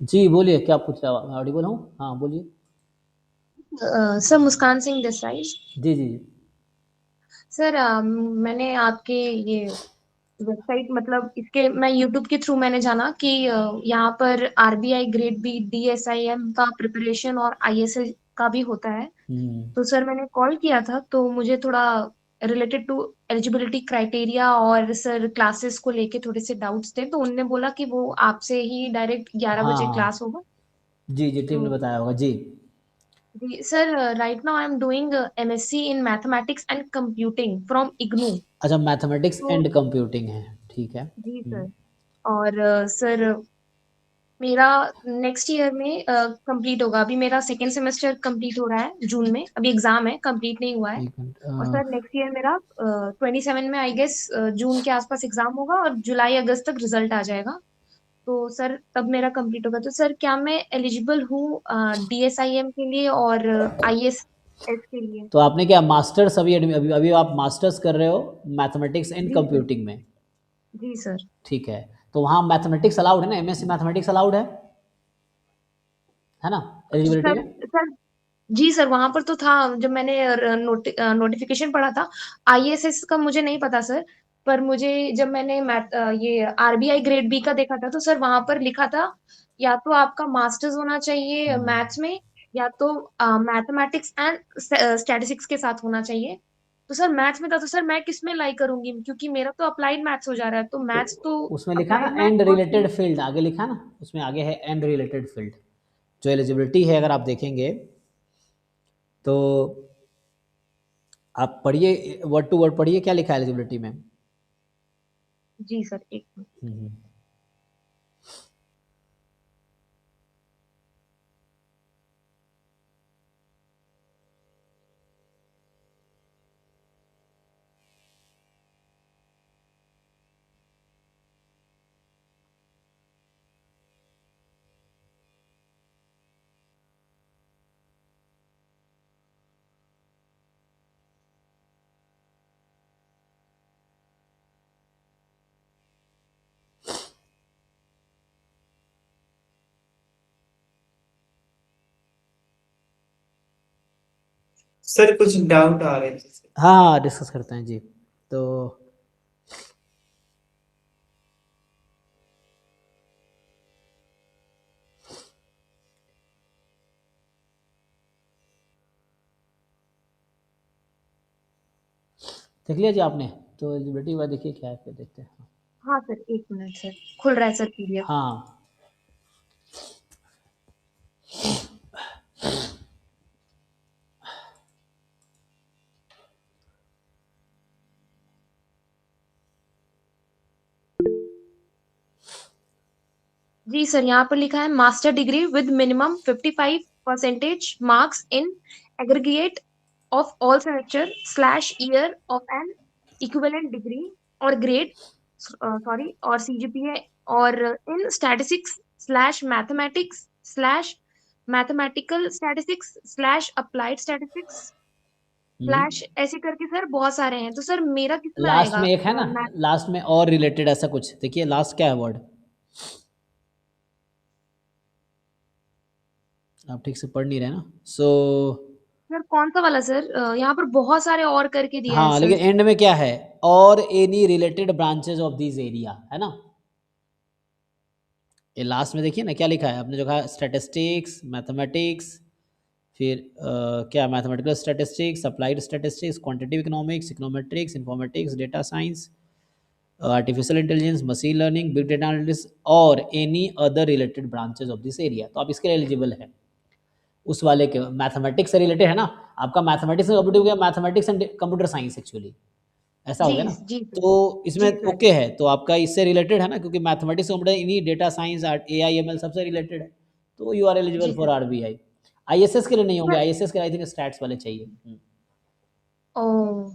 जी, बोलिए क्या पूछ रहे हो आप? मैं ऑडिबल हूँ? हाँ, बोलिए। Sir Muskan Singh this side. जी, जी, जी। सर मैंने आपके ये वेबसाइट मतलब इसके मैं यूट्यूब के थ्रू मैंने जाना कि यहाँ पर आरबीआई ग्रेड बी डीएसआईएम का प्रिपरेशन और आईएसएस का भी होता है। हुँ। तो सर मैंने कॉल किया था तो मुझे थोड़ा रिलेटेड टू एलिजिबिलिटी क्राइटेरिया और सर क्लासेस को लेके थोड़े से डाउट्स थे, तो उनने बोला कि वो आपसे ही डायरेक्ट 11 बजे हाँ, क्लास होगा। जी, जी, टीम तो ने बताया होगा। जी। जी sir, right now I am doing MSc in mathematics and computing from IGNOU. अच्छा मैथमेटिक्स तो एंड कंप्यूटिंग है, ठीक है। जी हुँ, सर। और सर मेरा नेक्स्ट ईयर में कंप्लीट होगा। अभी मेरा सेकेंड सेमेस्टर कंप्लीट हो रहा है जून में, अभी एग्जाम है, कंप्लीट नहीं हुआ है। 1 मिनट और सर नेक्स्ट ईयर मेरा 27 में आई गेस जून के आसपास एग्जाम होगा और जुलाई अगस्त तक रिजल्ट आ जाएगा। तो सर तब मेरा कंप्लीट होगा। तो सर क्या मैं एलिजिबल हूँ डीएसआईएम के लिए और आईएसएस के लिए? तो आपने क्या मास्टर्स अभी आप मास्टर्स कर रहे हो मैथमेटिक्स एंड जी सर। कंप्यूटिंग में, जी सर। ठीक है। तो वहाँ मैथमेटिक्स अलाउड है ना? एमएससी मैथमेटिक्स अलाउड है ना एलिजिबिलिटी सर में? सर जी सर, वहां पर तो था जब मैंने नोटिफिकेशन पढ़ा था। आईएसएस का मुझे नहीं पता सर, पर मुझे जब मैंने ये आरबीआई ग्रेड बी का देखा था तो सर वहां पर लिखा था या तो आपका मास्टर्स होना चाहिए हुँ। मैथ्स में, या तो मैथमेटिक्स एंड स्टैटिस्टिक्स के साथ होना चाहिए। तो सर मैथ्स में था तो सर मैं किस में लाई करूंगी, क्योंकि मेरा तो अप्लाइड मैथ्स हो जा रहा है, तो तो मैथ्स तो उसमें लिखा ना अप्लाइड मैथ्स एंड बहुत रिलेटेड फील्ड आगे लिखा ना, उसमें आगे है एंड रिलेटेड फील्ड। जो एलिजिबिलिटी है अगर आप देखेंगे तो आप पढ़िए वर्ड टू वर्ड पढ़िए क्या लिखा है एलिजिबिलिटी में। जी सर, एक मिनट। हम्म। सर कुछ डाउट आ रहे थे। हाँ डिस्कस करते हैं जी। तो देख लिया जी आपने? तो एलिजिबिलिटी वाला देखिए क्या है फिर देखते हैं। हाँ सर, एक मिनट सर, खुल रहा है सर पीडीएफ। हाँ जी सर, यहाँ पर लिखा है master degree with minimum 55% marks in aggregate of all semester slash year of N equivalent degree और ग्रेड, सॉरी, और सीजीपीए, और इन statistics slash mathematics slash mathematical statistics slash applied statistics slash, ऐसे करके सर बहुत सारे हैं। तो सर मेरा किस में लास्ट आएगा? में एक है ना, मैथ? लास्ट में और रिलेटेड ऐसा कुछ देखिए लास्ट क्या है वर्ड। आप ठीक से पढ़ नहीं रहे ना सो। सर कौन सा वाला सर? यहाँ पर बहुत सारे और करके दिया है हाँ लेकिन सर। एंड में क्या है? और any related branches of this area है ना। ये लास्ट में देखिए ना क्या लिखा है आपने जो कहा स्टैटिस्टिक्स मैथमेटिक्स, फिर क्या mathematical statistics applied statistics quantitative economics econometrics informatics data science artificial intelligence machine learning big data analytics और any other related branches of this area. तो आप इसके लिए एलिजिबल है उस वाले के मैथमेटिक्स से रिलेटेड है ना। आपका मैथमेटिक्स से कंप्यूटर हो गया mathematics and computer science actually ऐसा हो जी। गया ना। जी सर। तो इसमें जी सर। ओके है तो आपका इससे रिलेटेड है ना, क्योंकि मैथमेटिक्स कंप्यूटर इन्हीं data science A I M L सबसे रिलेटेड है। तो यू आर एलिजिबल जी for sir. R B I. I S S के लिए नहीं होंगे, सर आई एस एस के आई थिंक स्टैट्स वाले चाहिए। ओ।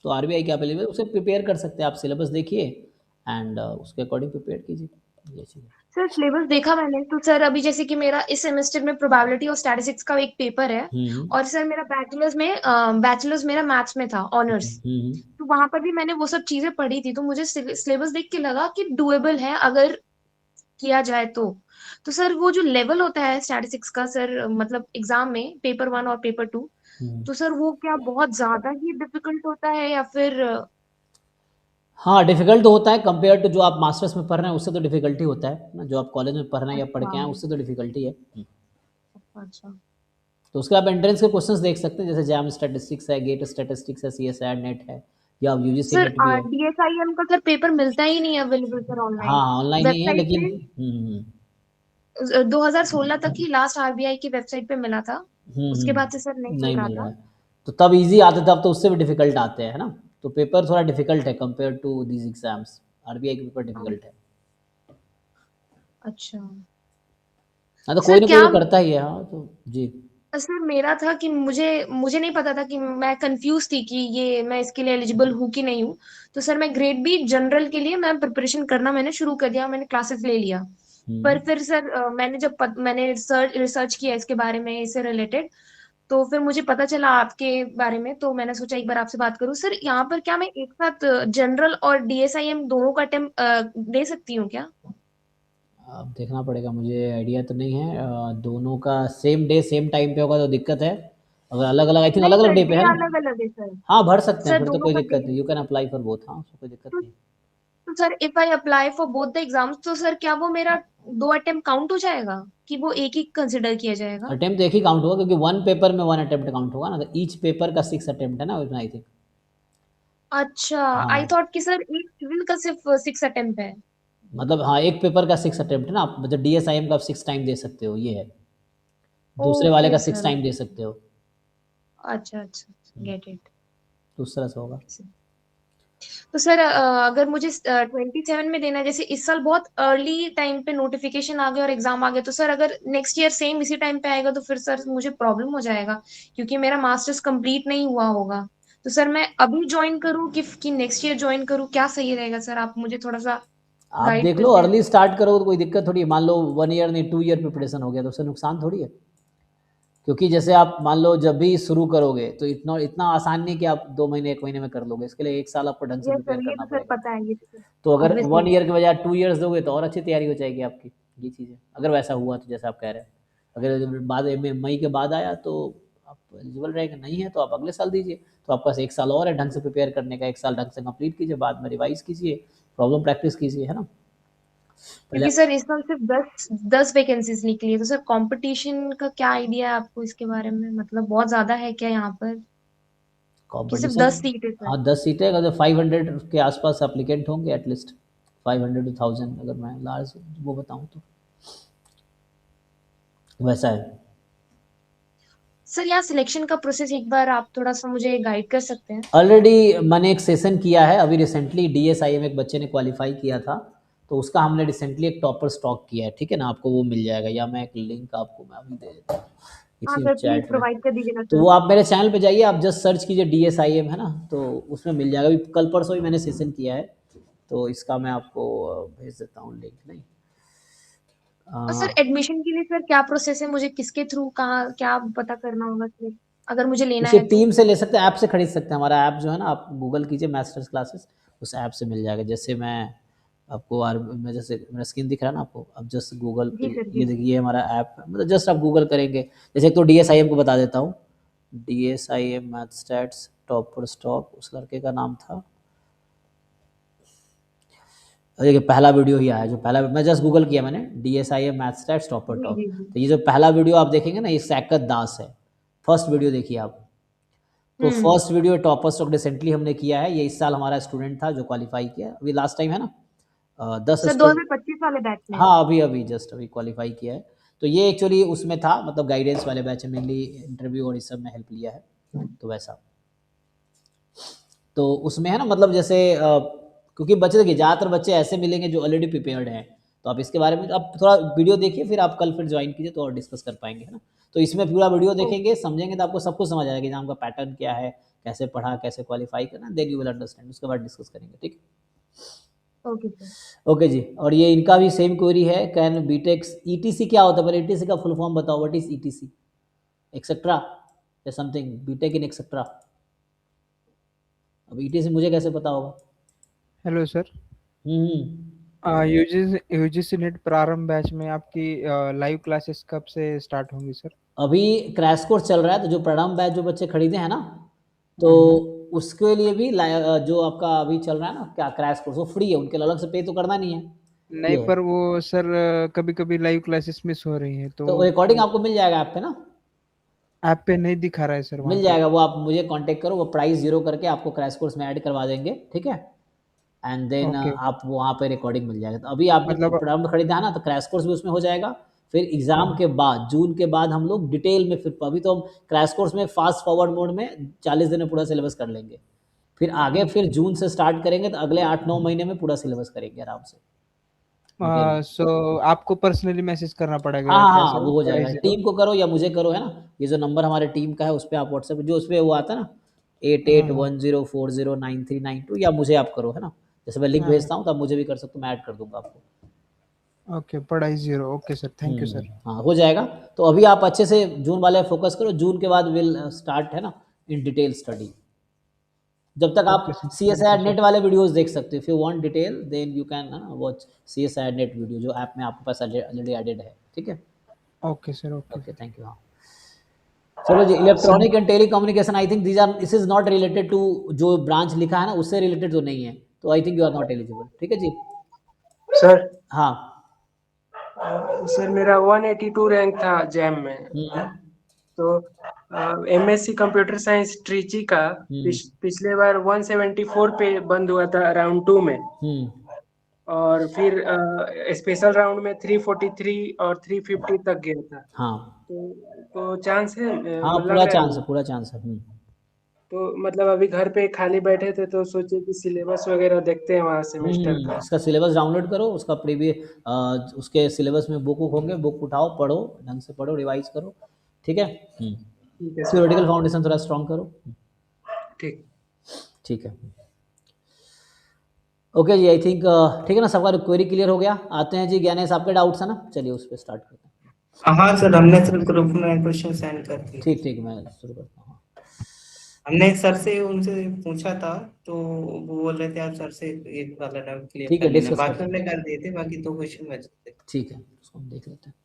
तो आर बी आई के आप एलिजिबल उसे प्रिपेयर कर सकते हैं। आप सिलेबस देखिए एंड उसके अकॉर्डिंग प्रिपेयर कीजिए ये चीज़। सर सिलेबस देखा मैंने, तो सर अभी जैसे कि मेरा इस सेमेस्टर में प्रोबेबिलिटी और स्टैटिस्टिक्स का एक पेपर है। हम्म और सर मेरा बैचलर्स मेरा मैथ्स में था, ऑनर्स। हम्म। तो वहां पर भी मैंने वो सब चीजें पढ़ी थी, तो मुझे सिलेबस देख के लगा कि डुएबल है। अगर किया जाए तो सर वो जो लेवल होता है स्टैटिस्टिक्स का सर, मतलब एग्जाम में पेपर 1 और पेपर 2, तो सर वो क्या बहुत ज्यादा ही डिफिकल्ट होता है या फिर? हाँ, डिफिकल्ट तो होता है कंपेयर टू जो आप मास्टर्स में पढ़ रहे हैं, उससे तो डिफिकल्टी होता है ना, जो आप कॉलेज में पढ़ रहे हैं या पढ़ अच्छा के आए हैं, उससे तो डिफिकल्टी है। अच्छा अच्छा। तो उसके आप एंट्रेंस के क्वेश्चंस देख सकते हैं, जैसे जैम स्टैटिस्टिक्स है, गेट स्टैटिस्टिक्स है, सीएसआर नेट है, या यूजीसी सर नेट भी है। डीएसआईएम का सर पेपर मिलता ही नहीं अवेलेबल सर हाँ ऑनलाइन हाँ, ऑनलाइन नहीं है वेबसाइट लेकिन पे। 2016 तक ही लास्ट आरबीआई की वेबसाइट पे मिला था, उसके बाद से सर नहीं मिल नहीं रहा मिल रहा था। है। तो तब इजी आते थे, अब तो उससे भी डिफिकल्ट आते हैं, है ना। तो पेपर थोड़ा डिफिकल्ट है compare to these exams. RBI के पेपर डिफिकल्ट है। अच्छा हाँ, तो कोई सर ना कोई क्या? तो करता ही है। हाँ तो जी। सर मेरा था कि मुझे मुझे नहीं पता था कि मैं कंफ्यूज थी कि ये मैं इसके लिए एलिजिबल हूँ कि नहीं हूँ। तो सर मैं ग्रेड बी जनरल के लिए मैं प्रिपरेशन करना मैंने शुरू कर दिया, मैंने क्लासेस ले लिया। पर फिर सर मैंने जब मैंने रिसर्च किया इसके बारे में, इससे रिलेटेड, तो फिर मुझे पता चला आपके बारे में, तो मैंने सोचा एक बार आपसे बात करूं। सर यहाँ पर क्या मैं एक साथ जनरल और डीएसआईएम दोनों का अटेम्प्ट दे सकती हूँ क्या? अब देखना पड़ेगा, मुझे आइडिया तो नहीं है। दोनों का सेम डे सेम टाइम पे होगा तो दिक्कत है। अगर अलग अलग, आई थिंक नहीं अलग अलग सर, डे पे डे है ना। अलग अलग है सर। हाँ, भर सकते हैं सर फिर तो दोनों कोई का दिक्कत डे। नहीं, you can apply for both. हाँ, उसमें कोई दिक्कत तो, नहीं। तो sir if I apply for both the exams तो सर क्या वो मेरा दो अटेम्प्ट काउंट हो जाएगा कि वो एक ही कंसिडर किया जाएगा? अटेम्प्ट एक ही काउंट होगा, क्योंकि वन पेपर में वन अटेम्प्ट काउंट होगा ना, तो ईच पेपर का 6 अटेम्प्ट है ना उसमें, आई थिंक। अच्छा, आई हाँ, थॉट कि सर एक सिविल का सिर्फ 6 अटेम्प्ट है। मतलब हाँ, एक पेपर का 6 अटेम्प्ट है ना। आप मतलब डीएसआईएम का आप 6 टाइम दे सकते हो, ये है। दूसरे वाले ओके का 6 सर, टाइम दे ओके। सकते हो। अच्छा अच्छा, गेट इट। तो उस तरह से होगा। तो सर अगर मुझे 27 में देना है, जैसे इस साल बहुत अर्ली टाइम पे नोटिफिकेशन आ गया और एग्जाम आ गया, तो सर अगर नेक्स्ट ईयर सेम इसी टाइम पे आएगा तो फिर सर मुझे प्रॉब्लम हो जाएगा, क्योंकि मेरा मास्टर्स कंप्लीट नहीं हुआ होगा। तो सर मैं अभी ज्वाइन करूँ कि नेक्स्ट ईयर ज्वाइन करूँ, क्या सही रहेगा सर? आप मुझे थोड़ा सा आप गाइड देख लो, करते हैं। अर्ली स्टार्ट करो तो कोई दिक्कत थोड़ी है। मान लो 1 ईयर नहीं 2 ईयर प्रिपरेशन हो गया तो उससे नुकसान थोड़ी है। क्योंकि जैसे आप मान लो जब भी शुरू करोगे तो इतना इतना आसान नहीं कि आप 2 महीने 1 महीने में कर लोगे। इसके लिए 1 साल आपको ढंग से ये प्रिपेयर सर, ये करना तो सर पड़ेगा। पता है, ये तो तो अगर वन ऑब्वियसली। ईयर के बजाय 2 ईयर्स दोगे तो और अच्छी तैयारी हो जाएगी आपकी। ये चीज़ है, अगर वैसा हुआ तो जैसा आप कह रहे हैं। अगर बाद में मई के बाद आया तो आप एलिजिबल रहेंगे, नहीं है तो आप अगले साल दीजिए। तो आपके पास 1 साल और है ढंग से प्रिपेयर करने का। 1 साल ढंग से कंप्लीट कीजिए, बाद में रिवाइज कीजिए, प्रॉब्लम प्रैक्टिस कीजिए, है ना। पहले क्योंकि सर इस साल सिर्फ 10 वैकेंसीज निकली है, तो सर कंपटीशन का क्या आइडिया है आपको इसके बारे में? मतलब बहुत ज्यादा है क्या यहाँ पर, कि सिर्फ कंपटीशन, 10 सीट है सर? हाँ 10 सीटें, अगर 500 के आसपास अप्लीकेंट होंगे एटलीस्ट। 500 to 1000 अगर मैं लार्ज वो बताऊँ तो वैसा है। सर यहाँ सिलेक्शन का प्रोसेस एक बार आप थोड़ा सा मुझे गाइड कर सकते हैं? ऑलरेडी मैंने एक सेशन किया है अभी रिसेंटली। डीएसआईएम एक बच्चे ने क्वालिफाई किया था, तो उसका हमने रिसेंटली एक टॉपर स्टॉक किया है, ठीक है ना। आपको वो मिल जाएगा, या मैं एक लिंक आपको मैं अभी दे देता हूँ हाँ इसी सर, प्लीज चैट में। प्रोवाइड कर दीजिएगा तो सर। वो आप मेरे चैनल पे जाइए, आप जस्ट सर्च कीजिए डीएसआईएम, है ना, तो उसमें मिल जाएगा। अभी कल परसों ही मैंने सेशन किया है, तो इसका मैं आपको भेज देता हूँ लिंक। नहीं, और सर अ, एडमिशन के लिए सर क्या प्रोसेस है? मुझे किसके थ्रू, कहाँ क्या पता करना होगा सर, अगर मुझे लेना किसी है तो? टीम से ले सकते हैं, ऐप से खरीद सकते हैं। हमारा ऐप जो है ना, आप गूगल कीजिए मास्टर्स क्लासेस, उस ऐप से मिल जाएगा। जैसे मैं आपको मैं जैसे मेरा स्क्रीन दिख रहा है ना आपको, अब जस्ट गूगल पे जी सर, ये जी। देखिए हमारा ऐप है। मतलब जस्ट आप गूगल करेंगे, जैसे एक तो डीएसआईएम को बता देता हूँ। डीएसआईएम मैथ स्टैट्स टॉपर स्टॉक, उस लड़के का नाम था। देखिए पहला वीडियो ही आया, जो पहला मैं जस्ट गूगल किया मैंने, डीएसआईएम मैथ स्टैट्स टॉपर जी टॉप। जी जी। तो ये जो पहला वीडियो आप देखेंगे ना, ये सैकत दास है। फर्स्ट वीडियो देखिए आप। तो हम्म। First video topper stock recently हमने किया है, ये इस साल हमारा स्टूडेंट था जो क्वालिफाई किया। अभी लास्ट टाइम है ना, 10 सर स्टूडेंट। 2025 वाले बैच में? हाँ, अभी अभी जस्ट अभी क्वालिफाई किया है। तो ये एक्चुअली उसमें था, मतलब गाइडेंस वाले बैच में मेनली इंटरव्यू और इस सब में हेल्प लिया है, तो वैसा। तो उसमें है ना, मतलब जैसे क्योंकि बच्चे देखिए ज़्यादातर बच्चे ऐसे मिलेंगे जो ऑलरेडी प्रिपेयर्ड हैं। तो आप इसके बारे में आप थोड़ा वीडियो देखिए, फिर आप कल फिर ज्वाइन कीजिए तो और डिस्कस कर पाएंगे, है ना। तो इसमें पूरा वीडियो देखेंगे, ओके समझेंगे, तो आपको सब कुछ समझ आएगा एग्जाम का पैटर्न क्या है, कैसे पढ़ा, कैसे क्वालिफाई करना, देन यू विल अंडरस्टैंड। उसके बाद डिस्कस करेंगे, ठीक। Okay sir. ओके जी। और ये इनका भी सेम क्वेरी है, कैन बीटेक्स ईटीसी क्या होता है, पहले ईटीसी का फुल फॉर्म बताओ, व्हाट इज ईटीसी, एक्सेट्रा या समथिंग, बीटेक इन एक्सेट्रा। अब ईटीसी मुझे कैसे पता होगा। Hello sir. हम्म। यूजीसी नेट प्रारंभ बैच में आपकी लाइव क्लासेस कब से स्टार्ट होंगी सर? अभी क्रैश कोर्स चल रहा है, तो जो प्रारंभ बैच जो बच्चे खरीदे हैं ना, तो उसके लिए भी जो आपका अभी चल रहा है ना क्या क्रैश कोर्स, वो फ्री है, उनके लिए अलग से पे तो करना नहीं है। नहीं, ये है। पर वो सर कभी कभी लाइव क्लासेस मिस हो रही हैं, तो रिकॉर्डिंग आपको मिल जाएगा ऐप पे ना, ऐप पे नहीं दिखा रहा है सर वहाँ मिल पे। जाएगा, वो आप मुझे कांटेक्ट करो, वो प्राइस 0 करके आपको क्रैश कोर्स में ऐड करवा देंगे, ठीक है। एंड देन ओके, आप वहाँ पे रिकॉर्डिंग मिल जाएगा। तो अभी आपने मतलब प्रारंभ खरीदा है ना, तो क्रैश कोर्स भी उसमें हो जाएगा। फिर एग्जाम के बाद जून के बाद हम लोग डिटेल में, फिर अभी तो हम क्रैश कोर्स में फास्ट फॉरवर्ड मोड में 40 दिन में पूरा सिलेबस कर लेंगे। फिर आगे फिर जून से स्टार्ट करेंगे, तो अगले 8-9 महीने में पूरा सिलेबस करेंगे आराम से डिटेल। सो आपको पर्सनली मैसेज करना हाँ पड़ेगा हाँ क्या हाँ, सर? वो हो पढ़ाई जाएगा, जीरो। टीम को करो या मुझे करो, है ना। ये जो नंबर हमारे टीम का है उस पर आप व्हाट्सएप, जो उस पर वो आता है ना हाँ 8810409392, या मुझे आप करो, है ना। जैसे मैं लिंक हाँ भेजता हूँ तो आप मुझे भी कर सकते हो, मैं ऐड कर दूंगा आपको। ओके, पढ़ाई zero. Okay sir, thank you sir. हाँ हो जाएगा। तो अभी आप अच्छे से जून वाले फोकस करो, जून के बाद विल स्टार्ट, है ना, इन डिटेल स्टडी। जब तक ओके आप sir, C S thank I you NET sir. वाले वीडियोस देख सकते हो, if you want detail then you can watch C S I NET video, जो ऐप में आपके पास ऑलरेडी एडेड है, ठीक है। Okay sir, okay. Okay, thank you. हाँ चलो जी, sir electronic and telecommunication, I think this are, this is not related to जो ब्रांच लिखा है ना, उससे रिलेटेड तो नहीं है, तो I think you are not eligible, ठीक है जी। सर हाँ। सर मेरा 182 रैंक था जैम में, तो एमएससी कंप्यूटर साइंस ट्रिची का पिछले बार 174 पे बंद हुआ था राउंड 2 में, और फिर स्पेशल राउंड में 343 और 350 तक गया था। हाँ तो चांस है, हाँ, लग पूरा रहा चांस है। है, पूरा चांस है। तो मतलब अभी घर पे खाली बैठे थे तो सोचे कि सिलेबस वगैरह देखते हैं वहाँ सेमेस्टर का। इसका सिलेबस डाउनलोड करो, उसका प्रीवियस उसके सिलेबस में बुक होंगे, बुक उठाओ, पढ़ो, ढंग से पढ़ो, रिवाइज करो, ठीक है। ठीक है सर। थ्योरेटिकल फाउंडेशन थोड़ा स्ट्रॉन्ग करो। ठीक। ठीक है, ओके जी, आई थिंक ठीक है ना, सबका क्वेरी क्लियर हो गया। आते हैं जी ज्ञानेश, आपके डाउट्स है ना, चलिए उस पर स्टार्ट करते हैं। हाँ सर, हमने सर ग्रुप में क्वेश्चन सेंड कर दिए। ठीक ठीक, मैं शुरू करता हूँ। हमने सर से उनसे पूछा था, तो वो बोल रहे थे आप सर से एक वाला डाउट क्लियर ठीक कर है, लेना, डिस्कस बाकी करते हमने हैं। कर दिए थे, बाकी 2 क्वेश्चन बचे थे। ठीक है, उसको हम देख लेते हैं।